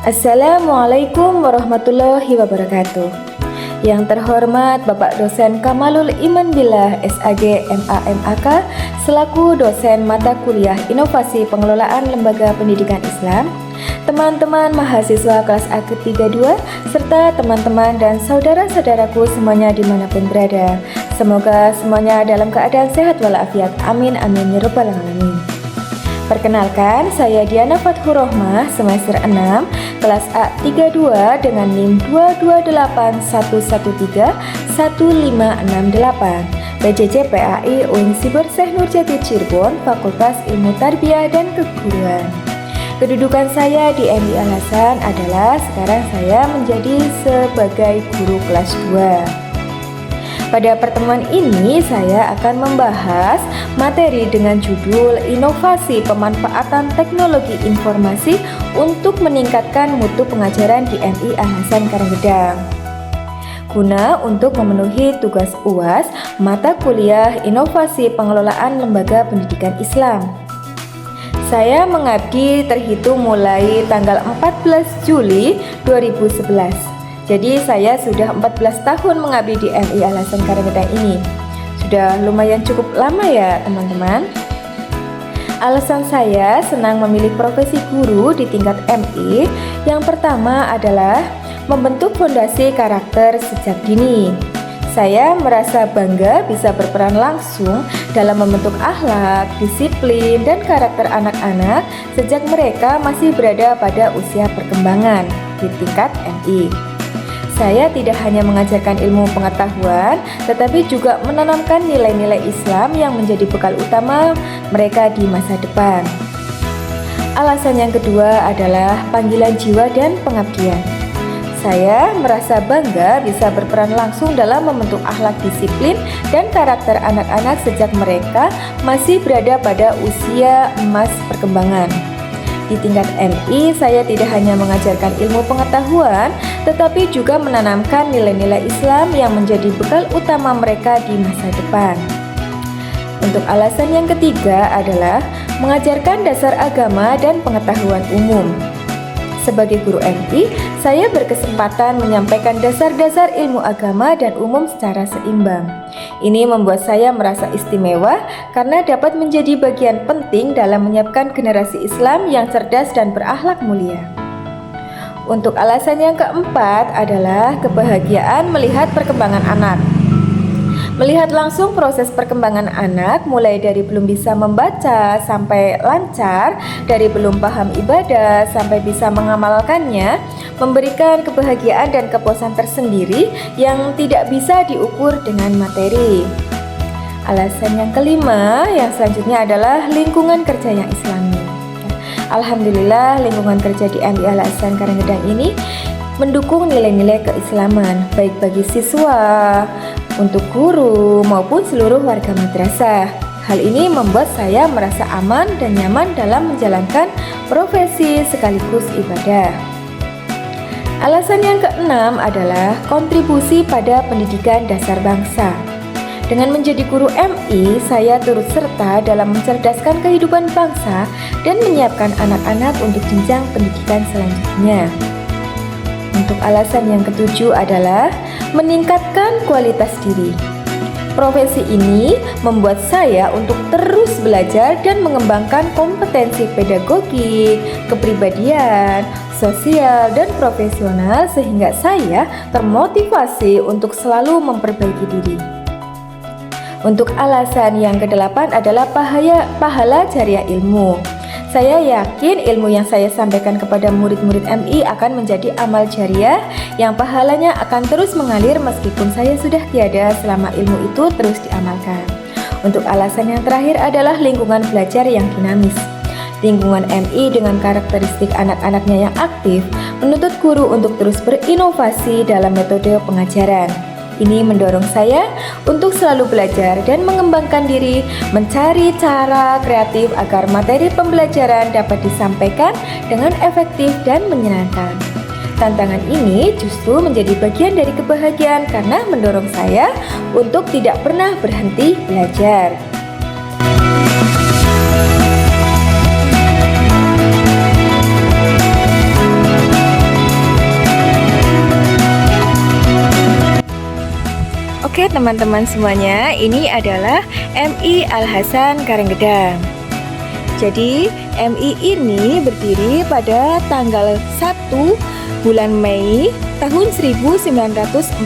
Assalamualaikum warahmatullahi wabarakatuh. Yang terhormat Bapak Dosen Kamalul Iman Billah SAG MAMAK selaku dosen mata kuliah Inovasi Pengelolaan Lembaga Pendidikan Islam, teman-teman mahasiswa kelas A32 serta teman-teman dan saudara-saudaraku semuanya dimanapun berada. Semoga semuanya dalam keadaan sehat walafiat. Amin amin ya rabbal alamin. Perkenalkan, saya Diana Fathur Rohmah, semester 6, kelas A32 dengan NIM 22811311568, PJJ PAI UIN Siber Syekh Nurjati Cirebon, Fakultas Ilmu Tarbiyah dan Keguruan. Kedudukan saya di MI Al Hasan adalah sekarang saya menjadi sebagai guru kelas 2. Pada pertemuan ini saya akan membahas materi dengan judul Inovasi Pemanfaatan Teknologi Informasi untuk Meningkatkan Mutu Pengajaran di MI Al Hasan Karanggedang, guna untuk memenuhi tugas UAS mata kuliah Inovasi Pengelolaan Lembaga Pendidikan Islam. Saya mengabdi terhitung mulai tanggal 14 Juli 2011. Jadi saya sudah 14 tahun mengabdi di MI Al Hasan Karanggedang ini. Sudah lumayan cukup lama ya teman-teman. Alasan saya senang memilih profesi guru di tingkat MI yang pertama adalah membentuk fondasi karakter sejak dini. Saya merasa bangga bisa berperan langsung dalam membentuk akhlak, disiplin, dan karakter anak-anak sejak mereka masih berada pada usia perkembangan di tingkat MI. Saya tidak hanya mengajarkan ilmu pengetahuan, tetapi juga menanamkan nilai-nilai Islam yang menjadi bekal utama mereka di masa depan. Alasan yang kedua adalah panggilan jiwa dan pengabdian. Saya merasa bangga bisa berperan langsung dalam membentuk akhlak, disiplin, dan karakter anak-anak sejak mereka masih berada pada usia emas perkembangan. Di tingkat MI, saya tidak hanya mengajarkan ilmu pengetahuan, tetapi juga menanamkan nilai-nilai Islam yang menjadi bekal utama mereka di masa depan. Untuk alasan yang ketiga adalah mengajarkan dasar agama dan pengetahuan umum. Sebagai guru MI, saya berkesempatan menyampaikan dasar-dasar ilmu agama dan umum secara seimbang. Ini membuat saya merasa istimewa karena dapat menjadi bagian penting dalam menyiapkan generasi Islam yang cerdas dan berakhlak mulia. Untuk alasan yang keempat adalah kebahagiaan melihat perkembangan anak. Melihat langsung proses perkembangan anak mulai dari belum bisa membaca sampai lancar, dari belum paham ibadah sampai bisa mengamalkannya, memberikan kebahagiaan dan kepuasan tersendiri yang tidak bisa diukur dengan materi. Alasan yang kelima yang selanjutnya adalah lingkungan kerja yang islami. Alhamdulillah lingkungan kerja di MI Al Hasan Karanggedang ini mendukung nilai-nilai keislaman baik bagi siswa, untuk guru maupun seluruh warga madrasah. Hal ini membuat saya merasa aman dan nyaman dalam menjalankan profesi sekaligus ibadah. Alasan yang keenam adalah kontribusi pada pendidikan dasar bangsa. Dengan menjadi guru MI, saya turut serta dalam mencerdaskan kehidupan bangsa dan menyiapkan anak-anak untuk jenjang pendidikan selanjutnya. Untuk alasan yang ketujuh adalah meningkatkan kualitas diri. Profesi ini membuat saya untuk terus belajar dan mengembangkan kompetensi pedagogi, kepribadian, sosial, dan profesional sehingga saya termotivasi untuk selalu memperbaiki diri. Untuk alasan yang kedelapan adalah pahala jariah ilmu. Saya yakin ilmu yang saya sampaikan kepada murid-murid MI akan menjadi amal jariah yang pahalanya akan terus mengalir meskipun saya sudah tiada selama ilmu itu terus diamalkan. Untuk alasan yang terakhir adalah lingkungan belajar yang dinamis. Lingkungan MI dengan karakteristik anak-anaknya yang aktif menuntut guru untuk terus berinovasi dalam metode pengajaran. Ini mendorong saya untuk selalu belajar dan mengembangkan diri, mencari cara kreatif agar materi pembelajaran dapat disampaikan dengan efektif dan menyenangkan. Tantangan ini justru menjadi bagian dari kebahagiaan karena mendorong saya untuk tidak pernah berhenti belajar. Oke teman-teman semuanya, ini adalah MI Al Hasan Karenggedang. Jadi MI ini berdiri pada tanggal 1 bulan Mei tahun 1949.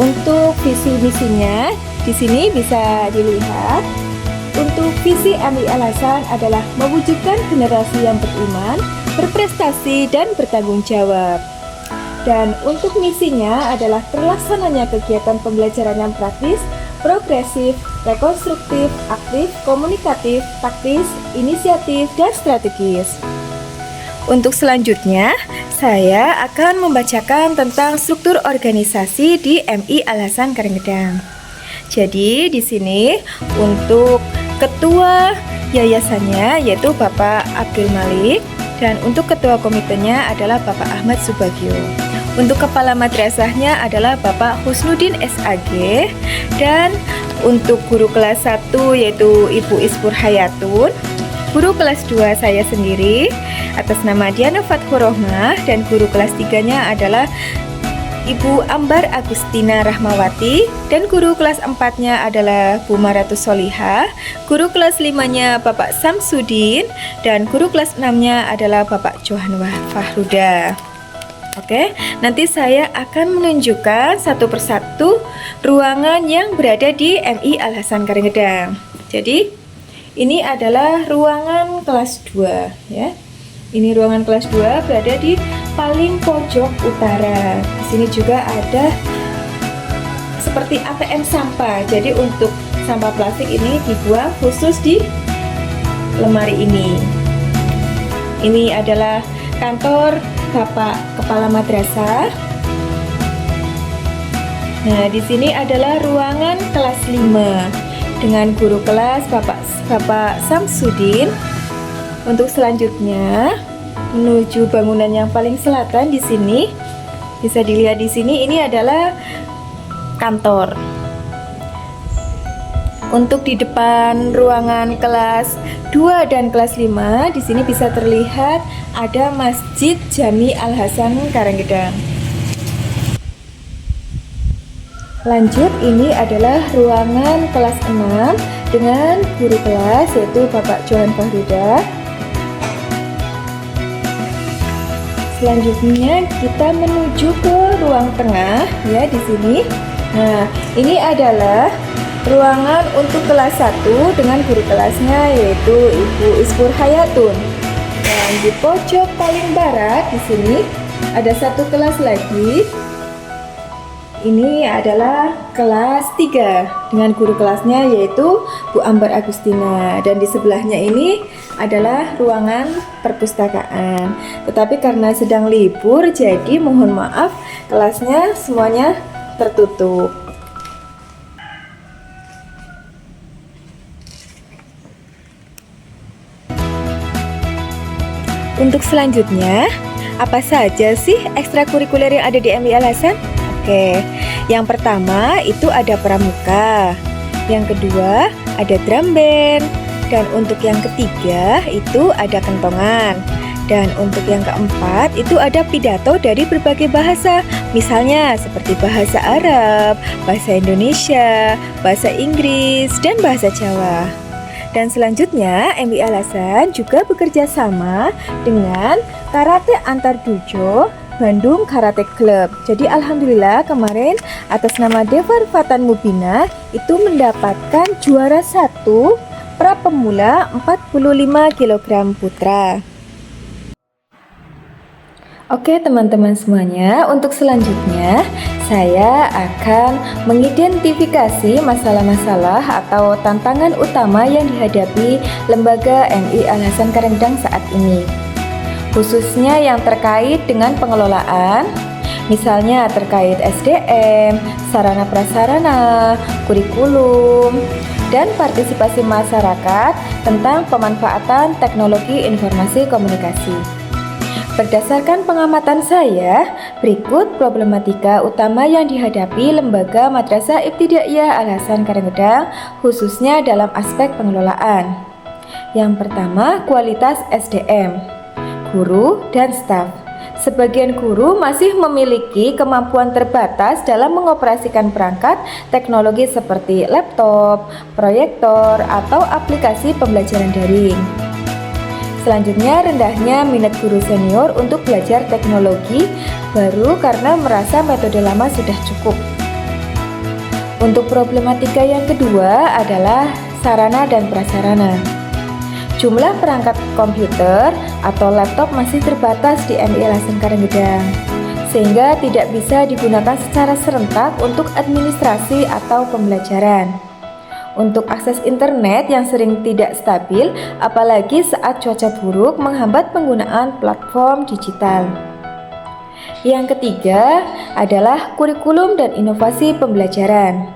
Untuk visi misinya di sini bisa dilihat. Untuk visi MI Al Hasan adalah mewujudkan generasi yang beriman, berprestasi dan bertanggung jawab. Dan untuk misinya adalah terlaksananya kegiatan pembelajaran yang praktis, progresif, rekonstruktif, aktif, komunikatif, taktis, inisiatif, dan strategis. Untuk selanjutnya, saya akan membacakan tentang struktur organisasi di MI Al Hasan Karenggedang. Jadi di sini untuk ketua yayasannya yaitu Bapak Abdul Malik, dan untuk ketua komitenya adalah Bapak Ahmad Subagio. Untuk kepala madrasahnya adalah Bapak Husnuddin SAG, dan untuk guru kelas 1 yaitu Ibu Ispur Hayatun, guru kelas 2 saya sendiri atas nama Diana Fathur Rohmah, dan guru kelas 3-nya adalah Ibu Ambar Agustina Rahmawati, dan guru kelas 4-nya adalah Bu Maratus Solihah, guru kelas 5-nya Bapak Samsudin, dan guru kelas 6-nya adalah Bapak Johan Fahruda. Oke, nanti saya akan menunjukkan satu persatu ruangan yang berada di MI Al Hasan Karenggedang. Jadi ini adalah ruangan kelas 2 ya. Ini ruangan kelas 2 berada di paling pojok utara. Di sini juga ada seperti ATM sampah. Jadi untuk sampah plastik ini dibuang khusus di lemari ini. Ini adalah kantor Bapak Kepala Madrasah. Nah, di sini adalah ruangan kelas 5 dengan guru kelas Bapak Samsudin. Untuk selanjutnya menuju bangunan yang paling selatan di sini bisa dilihat di sini ini adalah kantor. Untuk di depan ruangan kelas 2 dan kelas 5 di sini bisa terlihat ada Masjid Jami Al Hasan Karenggedang. Lanjut, ini adalah ruangan kelas 6 dengan guru kelas yaitu Bapak Johan Fahruda. Selanjutnya kita menuju ke ruang tengah ya di sini. Nah, ini adalah ruangan untuk kelas 1 dengan guru kelasnya yaitu Ibu Ispur Hayatun. Dan di pojok paling barat di sini ada satu kelas lagi. Ini adalah kelas 3 dengan guru kelasnya yaitu Bu Ambar Agustina, dan di sebelahnya ini adalah ruangan perpustakaan. Tetapi karena sedang libur jadi mohon maaf kelasnya semuanya tertutup. Untuk selanjutnya, apa saja sih ekstrakurikuler yang ada di MI Al Hasan? Oke, yang pertama itu ada pramuka, yang kedua ada drum band, dan untuk yang ketiga itu ada kentongan, dan untuk yang keempat itu ada pidato dari berbagai bahasa, misalnya seperti bahasa Arab, bahasa Indonesia, bahasa Inggris, dan bahasa Jawa. Dan selanjutnya MI Al Hasan juga bekerja sama dengan Karate Antar Dojo Bandung Karate Club. Jadi alhamdulillah kemarin atas nama Devar Fatan Mubina itu mendapatkan juara 1 pra pemula 45 kg putra. Oke teman-teman semuanya, untuk selanjutnya saya akan mengidentifikasi masalah-masalah atau tantangan utama yang dihadapi lembaga MI Al Hasan Karenggedang saat ini, khususnya yang terkait dengan pengelolaan, misalnya terkait SDM, sarana prasarana, kurikulum, dan partisipasi masyarakat tentang pemanfaatan teknologi informasi komunikasi. Berdasarkan pengamatan saya, berikut problematika utama yang dihadapi lembaga Madrasah Ibtidaiyah Al Hasan Karenggedang khususnya dalam aspek pengelolaan. Yang pertama, kualitas SDM, guru dan staf. Sebagian guru masih memiliki kemampuan terbatas dalam mengoperasikan perangkat teknologi seperti laptop, proyektor, atau aplikasi pembelajaran daring. Selanjutnya, rendahnya minat guru senior untuk belajar teknologi baru karena merasa metode lama sudah cukup. Untuk problematika yang kedua adalah sarana dan prasarana. Jumlah perangkat komputer atau laptop masih terbatas di MIL Hasan Karanggedang, sehingga tidak bisa digunakan secara serentak untuk administrasi atau pembelajaran. Untuk akses internet yang sering tidak stabil, apalagi saat cuaca buruk menghambat penggunaan platform digital. Yang ketiga adalah kurikulum dan inovasi pembelajaran.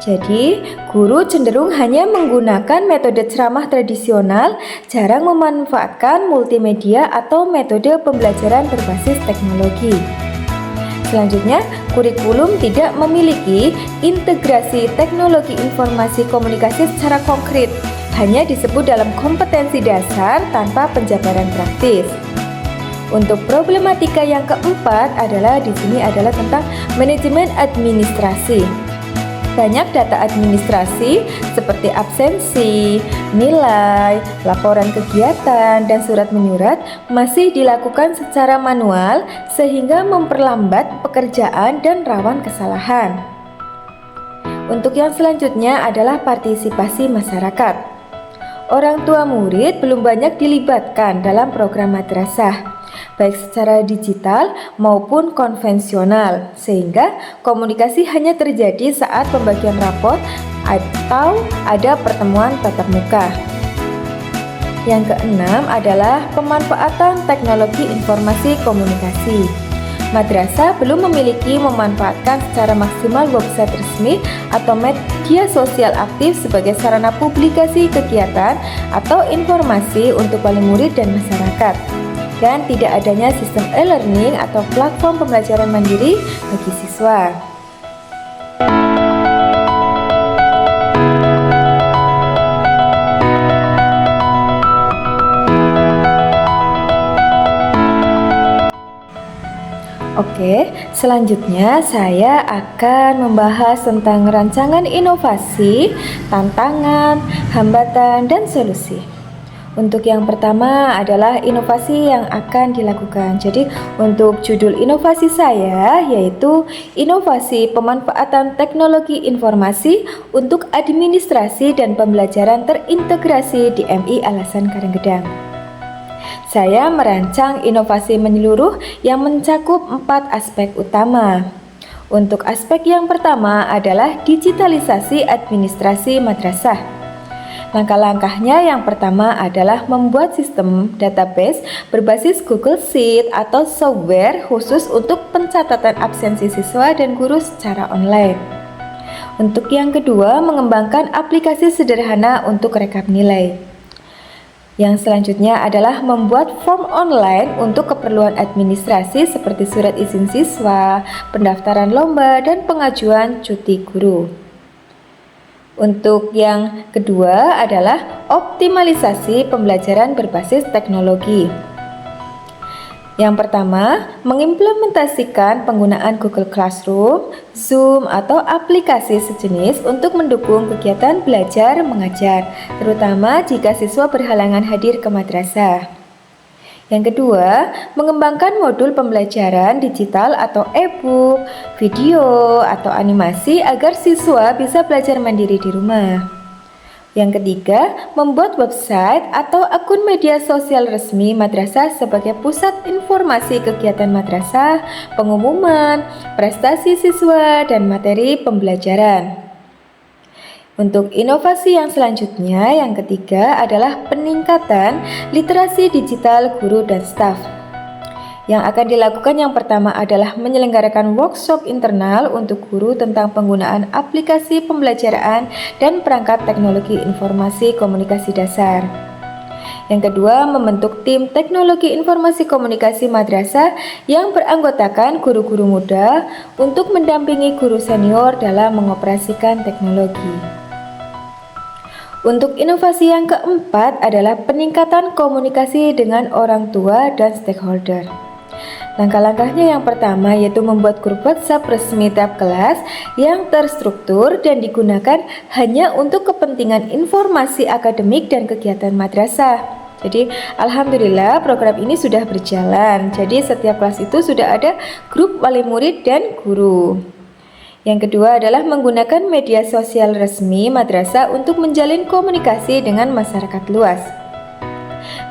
Jadi, guru cenderung hanya menggunakan metode ceramah tradisional, jarang memanfaatkan multimedia atau metode pembelajaran berbasis teknologi. Selanjutnya, kurikulum tidak memiliki integrasi teknologi informasi komunikasi secara konkret, hanya disebut dalam kompetensi dasar tanpa penjabaran praktis. Untuk problematika yang keempat di sini adalah tentang manajemen administrasi. Banyak data administrasi seperti absensi, nilai, laporan kegiatan, dan surat menyurat masih dilakukan secara manual sehingga memperlambat pekerjaan dan rawan kesalahan. Untuk yang selanjutnya adalah partisipasi masyarakat. Orang tua murid belum banyak dilibatkan dalam program madrasah, baik secara digital maupun konvensional, sehingga komunikasi hanya terjadi saat pembagian rapot atau ada pertemuan tatap muka. Yang keenam adalah pemanfaatan teknologi informasi komunikasi. Madrasah belum memanfaatkan secara maksimal website resmi atau media sosial aktif sebagai sarana publikasi kegiatan atau informasi untuk wali murid dan masyarakat. Dan tidak adanya sistem e-learning atau platform pembelajaran mandiri bagi siswa. Oke, selanjutnya saya akan membahas tentang rancangan inovasi, tantangan, hambatan, dan solusi. Untuk yang pertama adalah inovasi yang akan dilakukan. Jadi untuk judul inovasi saya yaitu inovasi pemanfaatan teknologi informasi untuk administrasi dan pembelajaran terintegrasi di MI Al Hasan Karanggedang. Saya merancang inovasi menyeluruh yang mencakup 4 aspek utama. Untuk aspek yang pertama adalah digitalisasi administrasi madrasah. Langkah-langkahnya yang pertama adalah membuat sistem database berbasis Google Sheet atau software khusus untuk pencatatan absensi siswa dan guru secara online. Untuk yang kedua, mengembangkan aplikasi sederhana untuk rekap nilai. Yang selanjutnya adalah membuat form online untuk keperluan administrasi seperti surat izin siswa, pendaftaran lomba, dan pengajuan cuti guru. Untuk yang kedua adalah optimalisasi pembelajaran berbasis teknologi. Yang pertama, mengimplementasikan penggunaan Google Classroom, Zoom, atau aplikasi sejenis untuk mendukung kegiatan belajar mengajar, terutama jika siswa berhalangan hadir ke madrasah. Yang kedua, mengembangkan modul pembelajaran digital atau e-book, video, atau animasi agar siswa bisa belajar mandiri di rumah. Yang ketiga, membuat website atau akun media sosial resmi madrasah sebagai pusat informasi kegiatan madrasah, pengumuman, prestasi siswa, dan materi pembelajaran. Untuk inovasi yang selanjutnya, yang ketiga adalah peningkatan literasi digital guru dan staf. Yang akan dilakukan yang pertama adalah menyelenggarakan workshop internal untuk guru tentang penggunaan aplikasi pembelajaran dan perangkat teknologi informasi komunikasi dasar. Yang kedua, membentuk tim teknologi informasi komunikasi madrasah yang beranggotakan guru-guru muda untuk mendampingi guru senior dalam mengoperasikan teknologi. Untuk inovasi yang keempat adalah peningkatan komunikasi dengan orang tua dan stakeholder. Langkah-langkahnya yang pertama yaitu membuat grup WhatsApp resmi tiap kelas yang terstruktur dan digunakan hanya untuk kepentingan informasi akademik dan kegiatan madrasah. Jadi alhamdulillah program ini sudah berjalan. Jadi setiap kelas itu sudah ada grup wali murid dan guru. Yang kedua adalah menggunakan media sosial resmi madrasah untuk menjalin komunikasi dengan masyarakat luas,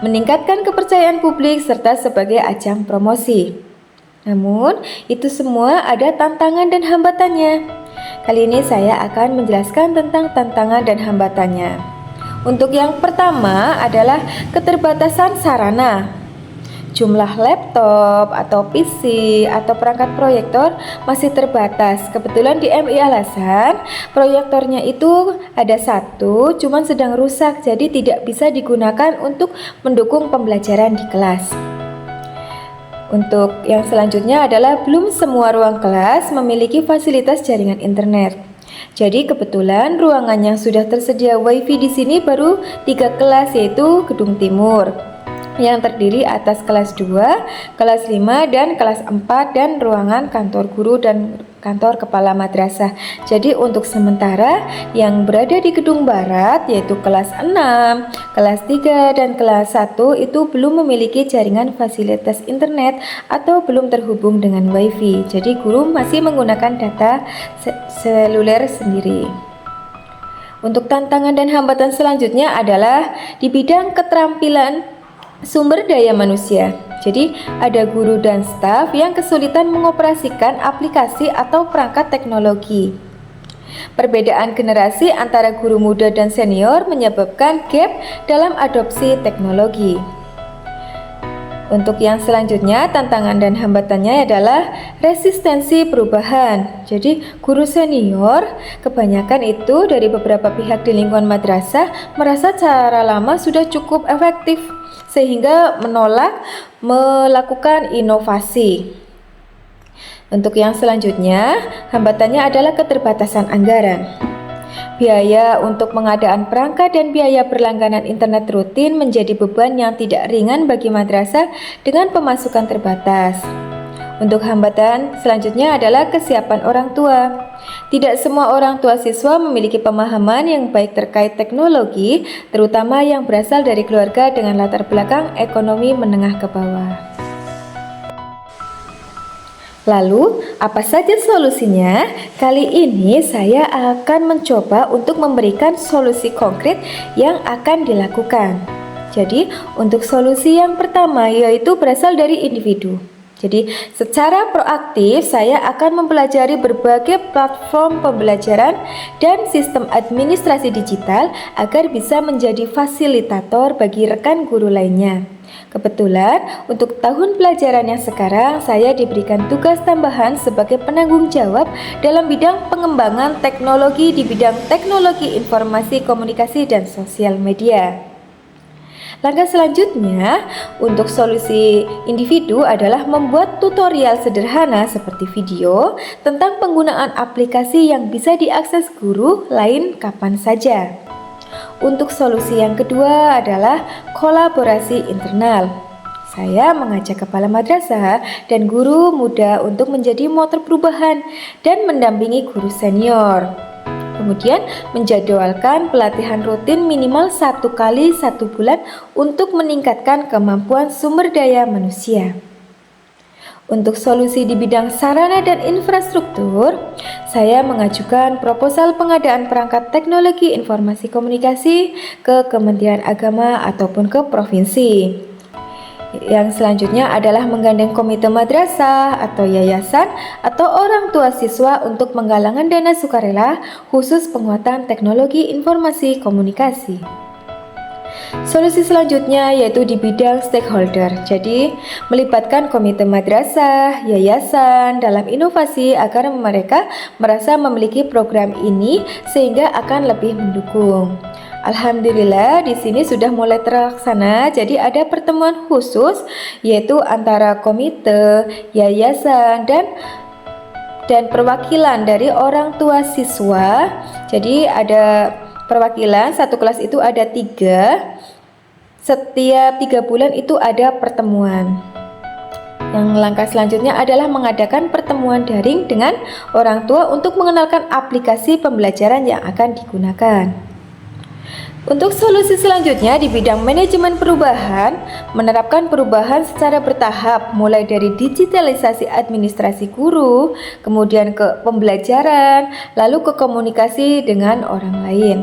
meningkatkan kepercayaan publik serta sebagai ajang promosi. Namun, itu semua ada tantangan dan hambatannya. Kali ini saya akan menjelaskan tentang tantangan dan hambatannya. Untuk yang pertama adalah keterbatasan sarana. Jumlah laptop atau PC atau perangkat proyektor masih terbatas. Kebetulan di MI Al Hasan proyektornya itu ada satu, cuman sedang rusak, jadi tidak bisa digunakan untuk mendukung pembelajaran di kelas. Untuk yang selanjutnya adalah belum semua ruang kelas memiliki fasilitas jaringan internet. Jadi kebetulan ruangan yang sudah tersedia WiFi di sini baru 3 kelas, yaitu Gedung Timur yang terdiri atas kelas 2, kelas 5, dan kelas 4, dan ruangan kantor guru dan kantor kepala madrasah. Jadi untuk sementara yang berada di gedung barat yaitu kelas 6, kelas 3, dan kelas 1 itu belum memiliki jaringan fasilitas internet atau belum terhubung dengan WiFi. Jadi guru masih menggunakan data seluler sendiri. Untuk tantangan dan hambatan selanjutnya adalah di bidang keterampilan sumber daya manusia. Jadi ada guru dan staf yang kesulitan mengoperasikan aplikasi atau perangkat teknologi. Perbedaan generasi antara guru muda dan senior menyebabkan gap dalam adopsi teknologi. Untuk yang selanjutnya, tantangan dan hambatannya adalah resistensi perubahan. Jadi guru senior kebanyakan itu dari beberapa pihak di lingkungan madrasah merasa cara lama sudah cukup efektif, sehingga menolak melakukan inovasi. Untuk yang selanjutnya, hambatannya adalah keterbatasan anggaran. Biaya untuk pengadaan perangkat dan biaya berlangganan internet rutin menjadi beban yang tidak ringan bagi madrasah dengan pemasukan terbatas. Untuk hambatan selanjutnya adalah kesiapan orang tua. Tidak semua orang tua siswa memiliki pemahaman yang baik terkait teknologi, terutama yang berasal dari keluarga dengan latar belakang ekonomi menengah ke bawah. Lalu, apa saja solusinya? Kali ini saya akan mencoba untuk memberikan solusi konkret yang akan dilakukan. Jadi, untuk solusi yang pertama yaitu berasal dari individu. Jadi, secara proaktif saya akan mempelajari berbagai platform pembelajaran dan sistem administrasi digital agar bisa menjadi fasilitator bagi rekan guru lainnya. Kebetulan untuk tahun pelajaran yang sekarang saya diberikan tugas tambahan sebagai penanggung jawab dalam bidang pengembangan teknologi di bidang teknologi informasi komunikasi dan sosial media. Langkah selanjutnya untuk solusi individu adalah membuat tutorial sederhana seperti video tentang penggunaan aplikasi yang bisa diakses guru lain kapan saja. Untuk solusi yang kedua adalah kolaborasi internal. Saya mengajak kepala madrasah dan guru muda untuk menjadi motor perubahan dan mendampingi guru senior. Kemudian menjadwalkan pelatihan rutin minimal 1 kali 1 bulan untuk meningkatkan kemampuan sumber daya manusia. Untuk solusi di bidang sarana dan infrastruktur, saya mengajukan proposal pengadaan perangkat teknologi informasi komunikasi ke Kementerian Agama ataupun ke provinsi. Yang selanjutnya adalah menggandeng komite madrasah atau yayasan atau orang tua siswa untuk penggalangan dana sukarela khusus penguatan teknologi informasi komunikasi. Solusi selanjutnya yaitu di bidang stakeholder. Jadi, melibatkan komite madrasah, yayasan dalam inovasi agar mereka merasa memiliki program ini sehingga akan lebih mendukung. Alhamdulillah di sini sudah mulai terlaksana. Jadi ada pertemuan khusus yaitu antara komite, yayasan dan perwakilan dari orang tua siswa. Jadi ada perwakilan, satu kelas itu ada 3. Setiap 3 bulan itu ada pertemuan. Yang langkah selanjutnya adalah mengadakan pertemuan daring dengan orang tua untuk mengenalkan aplikasi pembelajaran yang akan digunakan. Untuk solusi selanjutnya di bidang manajemen perubahan, menerapkan perubahan secara bertahap mulai dari digitalisasi administrasi guru, kemudian ke pembelajaran, lalu ke komunikasi dengan orang lain.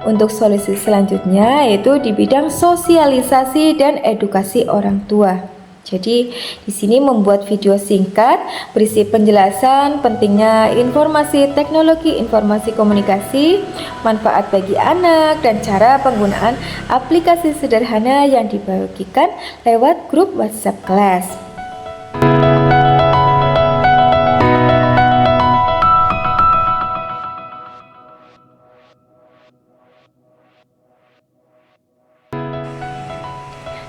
Untuk solusi selanjutnya yaitu di bidang sosialisasi dan edukasi orang tua. Jadi di sini membuat video singkat berisi penjelasan pentingnya informasi teknologi informasi komunikasi, manfaat bagi anak dan cara penggunaan aplikasi sederhana yang dibagikan lewat grup WhatsApp kelas.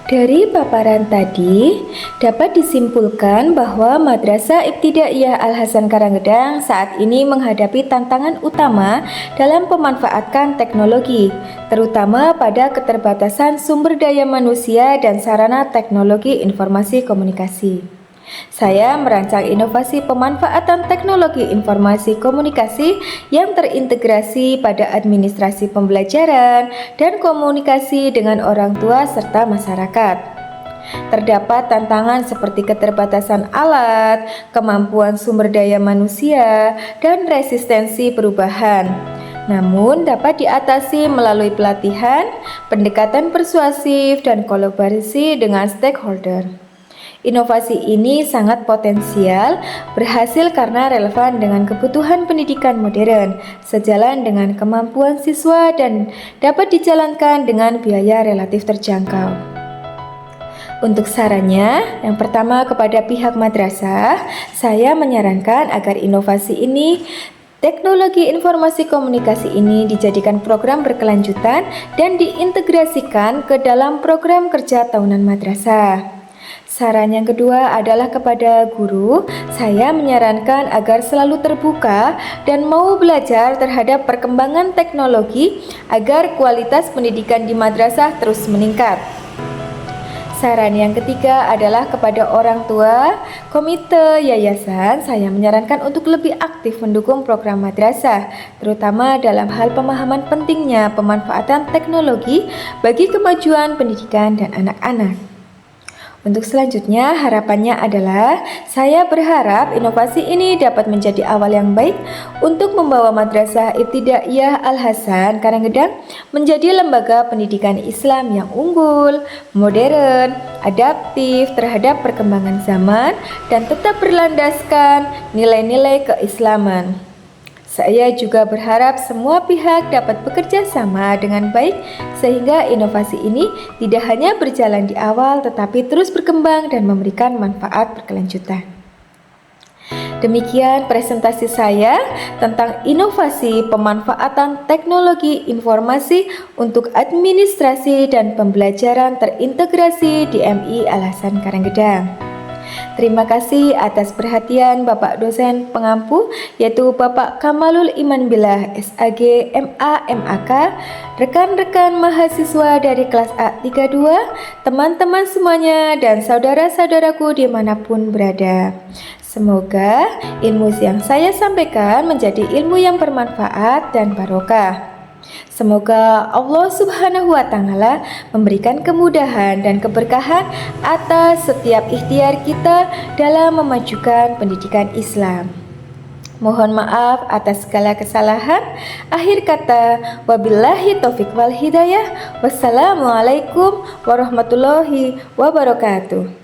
Dari paparan tadi, dapat disimpulkan bahwa Madrasah Ibtidaiyah Al-Hasan Karanggedang saat ini menghadapi tantangan utama dalam pemanfaatkan teknologi, terutama pada keterbatasan sumber daya manusia dan sarana teknologi informasi komunikasi. Saya merancang inovasi pemanfaatan teknologi informasi komunikasi yang terintegrasi pada administrasi pembelajaran dan komunikasi dengan orang tua serta masyarakat. Terdapat tantangan seperti keterbatasan alat, kemampuan sumber daya manusia, dan resistensi perubahan. Namun dapat diatasi melalui pelatihan, pendekatan persuasif, dan kolaborasi dengan stakeholder. Inovasi ini sangat potensial berhasil karena relevan dengan kebutuhan pendidikan modern, sejalan dengan kemampuan siswa dan dapat dijalankan dengan biaya relatif terjangkau. Untuk sarannya, yang pertama kepada pihak madrasah, saya menyarankan agar inovasi ini teknologi informasi komunikasi ini dijadikan program berkelanjutan dan diintegrasikan ke dalam program kerja tahunan madrasah. Saran yang kedua adalah kepada guru, saya menyarankan agar selalu terbuka dan mau belajar terhadap perkembangan teknologi agar kualitas pendidikan di madrasah terus meningkat. Saran yang ketiga adalah kepada orang tua, komite yayasan, saya menyarankan untuk lebih aktif mendukung program madrasah, terutama dalam hal pemahaman pentingnya pemanfaatan teknologi bagi kemajuan pendidikan dan anak-anak. Untuk selanjutnya, harapannya adalah saya berharap inovasi ini dapat menjadi awal yang baik untuk membawa Madrasah Ibtidaiyah Al-Hasan Karanggedang menjadi lembaga pendidikan Islam yang unggul, modern, adaptif terhadap perkembangan zaman, dan tetap berlandaskan nilai-nilai keislaman. Saya juga berharap semua pihak dapat bekerja sama dengan baik sehingga inovasi ini tidak hanya berjalan di awal tetapi terus berkembang dan memberikan manfaat berkelanjutan. Demikian presentasi saya tentang inovasi pemanfaatan teknologi informasi untuk administrasi dan pembelajaran terintegrasi di MI Al-Hasan Karanggedang. Terima kasih atas perhatian Bapak dosen pengampu yaitu Bapak Kamalul Iman Billah SAG MA MAK, rekan-rekan mahasiswa dari kelas A32, teman-teman semuanya dan saudara-saudaraku dimanapun berada. Semoga ilmu yang saya sampaikan menjadi ilmu yang bermanfaat dan barokah. Semoga Allah Subhanahu wa Ta'ala memberikan kemudahan dan keberkahan atas setiap ikhtiar kita dalam memajukan pendidikan Islam. Mohon maaf atas segala kesalahan. Akhir kata, wabillahi taufik wal hidayah. Wassalamualaikum warahmatullahi wabarakatuh.